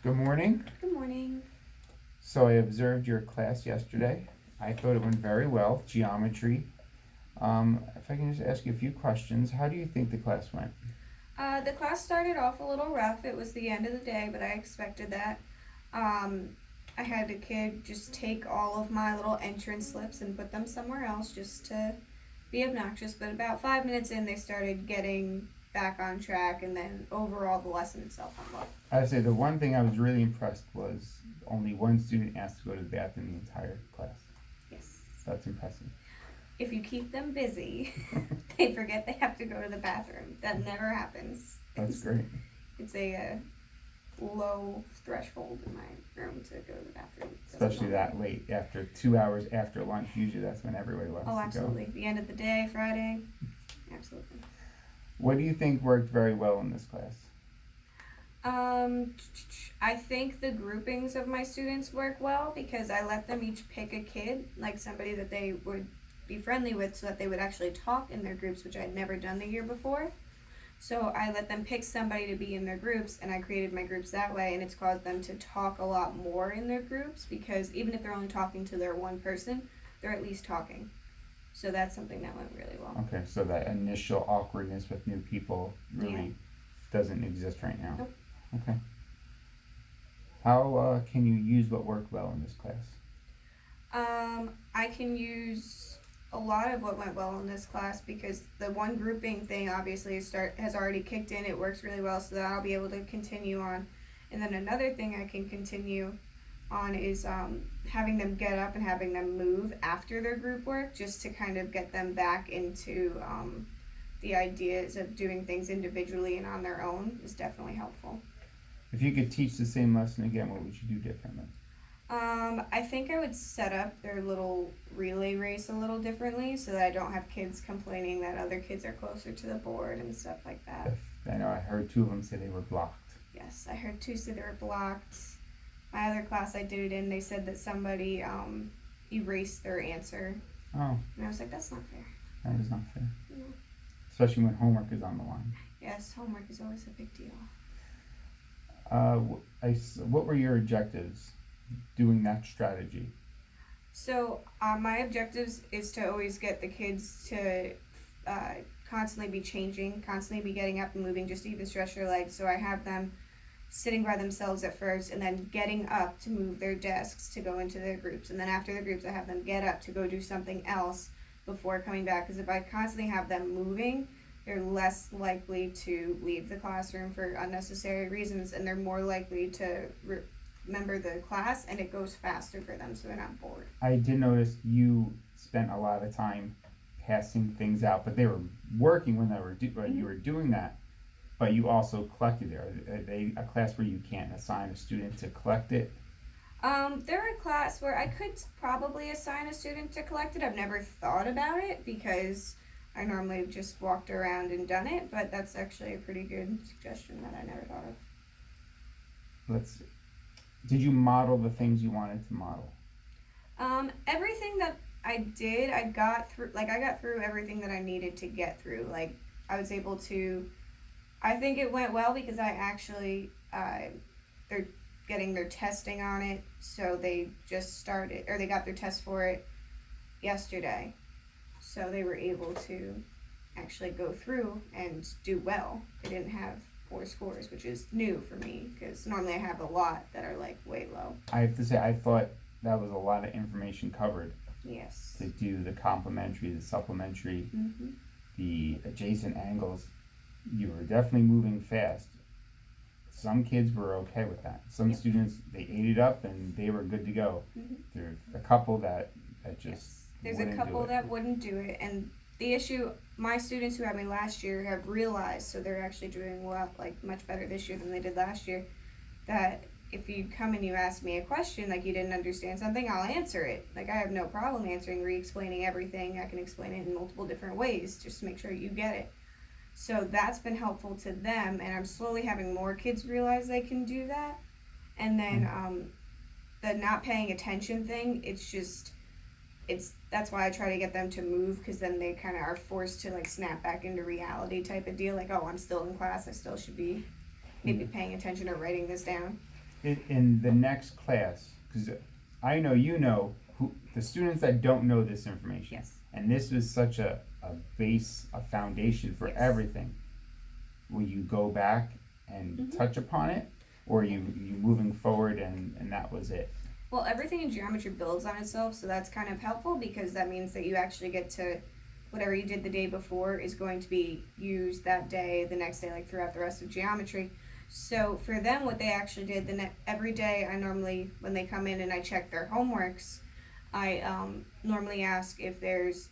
Good morning. Good morning. So I observed your class yesterday. I thought it went very well, geometry. If I can just ask you a few questions, how do you think the class went? The class started off a little rough. It was the end of the day, but I expected that. I had a kid just take all of my little entrance slips and put them somewhere else just to be obnoxious. But about 5 minutes in, they started getting back on track, and then overall, the lesson itself went well. I'd say the one thing I was really impressed was only one student asked to go to the bathroom the entire class. Yes. That's impressive. If you keep them busy, they forget they have to go to the bathroom. That never happens. That's great. It's a low threshold in my room to go to the bathroom. Especially that late, after 2 hours after lunch. Usually that's when everybody wants Oh, to go. absolutely. The end of the day, Friday. Absolutely. What do you think worked very well in this class? I think the groupings of my students work well because I let them each pick a kid, like somebody that they would be friendly with so that they would actually talk in their groups, which I'd never done the year before. So I let them pick somebody to be in their groups, and I created my groups that way, and it's caused them to talk a lot more in their groups because even if they're only talking to their one person, they're at least talking. So that's something that went really well. Okay, so that initial awkwardness with new people really doesn't exist right now. Nope. Okay. How can you use what worked well in this class? I can use a lot of what went well in this class because the one grouping thing obviously has already kicked in. It works really well, so that I'll be able to continue on. And then another thing I can continue on is having them get up and having them move after their group work, just to kind of get them back into the ideas of doing things individually and on their own is definitely helpful. If you could teach the same lesson again, what would you do differently? I think I would set up their little relay race a little differently so that I don't have kids complaining that other kids are closer to the board and stuff like that. I know I heard two of them say they were blocked. Yes, I heard two say they were blocked. My other class I did it in, they said that somebody erased their answer. Oh. And I was like, that's not fair. That is not fair. No. Especially when homework is on the line. Yes, homework is always a big deal. What were your objectives doing that strategy? So my objectives is to always get the kids to constantly be changing, constantly be getting up and moving, just to even stretch their legs. So I have them sitting by themselves at first and then getting up to move their desks to go into their groups. And then after the groups, I have them get up to go do something else before coming back. Because if I constantly have them moving, they're less likely to leave the classroom for unnecessary reasons, and they're more likely to remember the class, and it goes faster for them, so they're not bored. I did notice you spent a lot of time passing things out, but they were working when you were doing that. But you also collected it. Are they a class where you can't assign a student to collect it? They're a class where I could probably assign a student to collect it. I've never thought about it because I normally just walked around and done it, but that's actually a pretty good suggestion that I never thought of. Let's see. Did you model the things you wanted to model? Everything that I did, I got through everything that I needed to get through. Like, I was able to, I think it went well because I actually, they're getting their testing on it, so they just started, or they got their test for it yesterday. So they were able to actually go through and do well. They didn't have poor scores, which is new for me because normally I have a lot that are like way low. I have to say, I thought that was a lot of information covered. Yes. To do the complementary, the supplementary, the adjacent angles. You were definitely moving fast. Some kids were okay with that. Some students, they ate it up and they were good to go. There's a couple that just There's a couple that wouldn't do it, and the issue my students who had me last year have realized, so they're actually doing well, like much better this year than they did last year, that if you come and you ask me a question, like you didn't understand something, I'll answer it. Like I have no problem answering, re-explaining everything. I can explain it in multiple different ways just to make sure you get it. So that's been helpful to them, and I'm slowly having more kids realize they can do that. And then the not paying attention thing, that's why I try to get them to move, because then they kind of are forced to like snap back into reality type of deal. Like, oh, I'm still in class. I still should be maybe paying attention or writing this down. in the next class, because I know you know who the students that don't know this information. Yes. And this was such a base, a foundation for Yes. everything. Will you go back and touch upon it, or you moving forward and that was it? Well, everything in geometry builds on itself, so that's kind of helpful because that means that you actually get to, whatever you did the day before is going to be used that day, the next day, like throughout the rest of geometry. So for them, what they actually did, every day I normally, when they come in and I check their homeworks, I normally ask if there's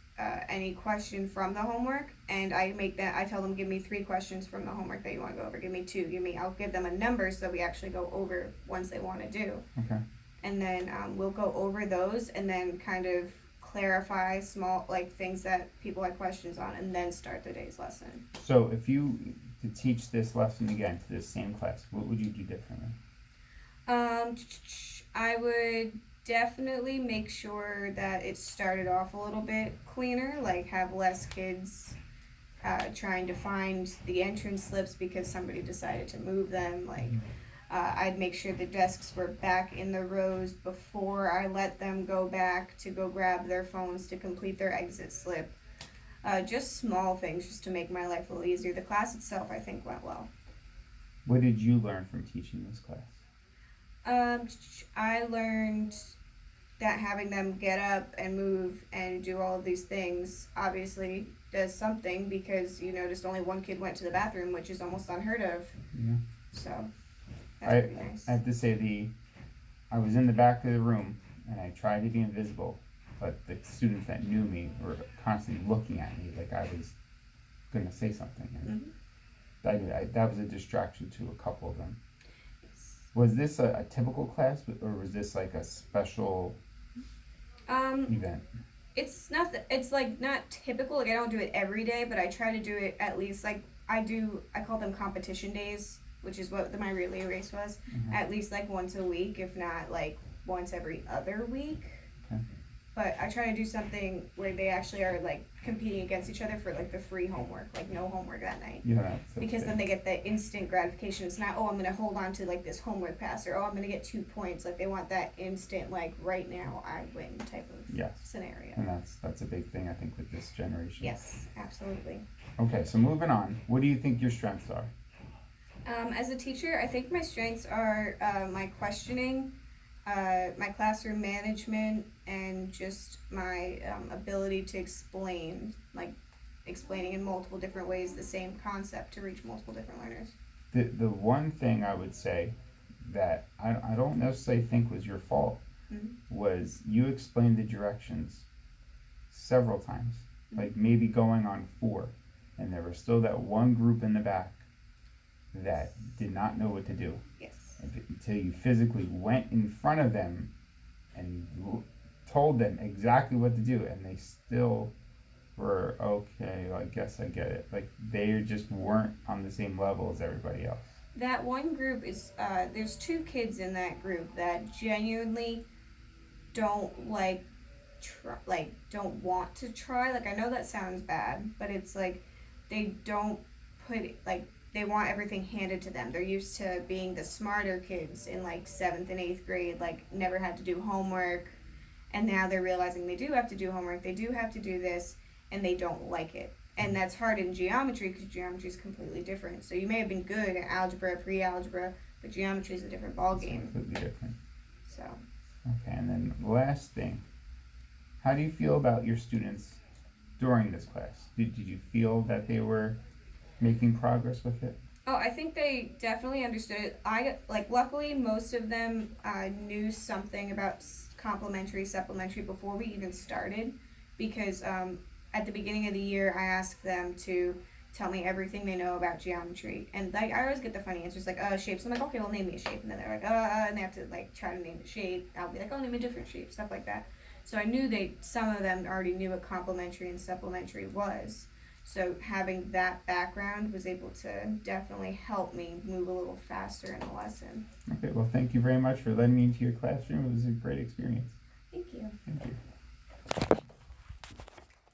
any question from the homework, and I tell them, give me 3 questions from the homework that you want to go over. Give me 2. I'll give them a number so we actually go over ones they want to do. Okay. And then we'll go over those and then kind of clarify small like things that people had questions on, and then start the day's lesson. So if you to teach this lesson again to this same class, what would you do differently? I would definitely make sure that it started off a little bit cleaner, like have less kids trying to find the entrance slips because somebody decided to move them. Like I'd make sure the desks were back in the rows before I let them go back to go grab their phones to complete their exit slip. Just small things just to make my life a little easier. The class itself, I think, went well. What did you learn from teaching this class? I learned that having them get up and move and do all of these things obviously does something, because you noticed only one kid went to the bathroom, which is almost unheard of. Yeah. So that's pretty nice. I have to say I was in the back of the room and I tried to be invisible, but the students that knew me were constantly looking at me like I was going to say something. And that was a distraction to a couple of them. Was this a typical class, or was this like a special event? It's not. It's like not typical. Like I don't do it every day, but I try to do it at least. Like I call them competition days, which is what my relay race was. Mm-hmm. At least like once a week, if not like once every other week. Okay. But I try to do something where they actually are like competing against each other for like the free homework, like no homework that night. Yeah. Because then they get the instant gratification. It's not, oh, I'm gonna hold on to like this homework pass, or oh, I'm gonna get 2 points. Like they want that instant, like right now I win type of scenario. And that's a big thing I think with this generation. Yes, absolutely. Okay, so moving on. What do you think your strengths are? As a teacher, I think my strengths are my questioning, my classroom management, and just my ability to explaining in multiple different ways the same concept to reach multiple different learners. The one thing I would say that I don't necessarily think was your fault was you explained the directions several times, like maybe going on 4, and there was still that one group in the back that did not know what to do. Yes. Until you physically went in front of them and told them exactly what to do, and they still were okay. I guess I get it. Like they just weren't on the same level as everybody else. That one group is there's 2 kids in that group that genuinely don't don't want to try. Like I know that sounds bad, but it's like they don't they want everything handed to them. They're used to being the smarter kids in like 7th and 8th grade, like never had to do homework, and now they're realizing they do have to do homework, they do have to do this, and they don't like it. And that's hard in geometry because geometry is completely different. So you may have been good at algebra, pre-algebra, but geometry is a different ballgame. It's completely different. So. Okay, and then last thing, how do you feel about your students during this class? Did you feel that they were making progress with it? Oh, I think they definitely understood it. Luckily, most of them knew something about complementary, supplementary before we even started, because at the beginning of the year, I asked them to tell me everything they know about geometry, and I always get the funny answers like shapes. I'm like, okay, well name me a shape, and then they're like and they have to try to name the shape. I'll be like, oh, name a different shape, stuff like that. So I knew some of them already knew what complementary and supplementary was. So having that background was able to definitely help me move a little faster in the lesson. Okay, well thank you very much for letting me into your classroom. It was a great experience. Thank you. Thank you.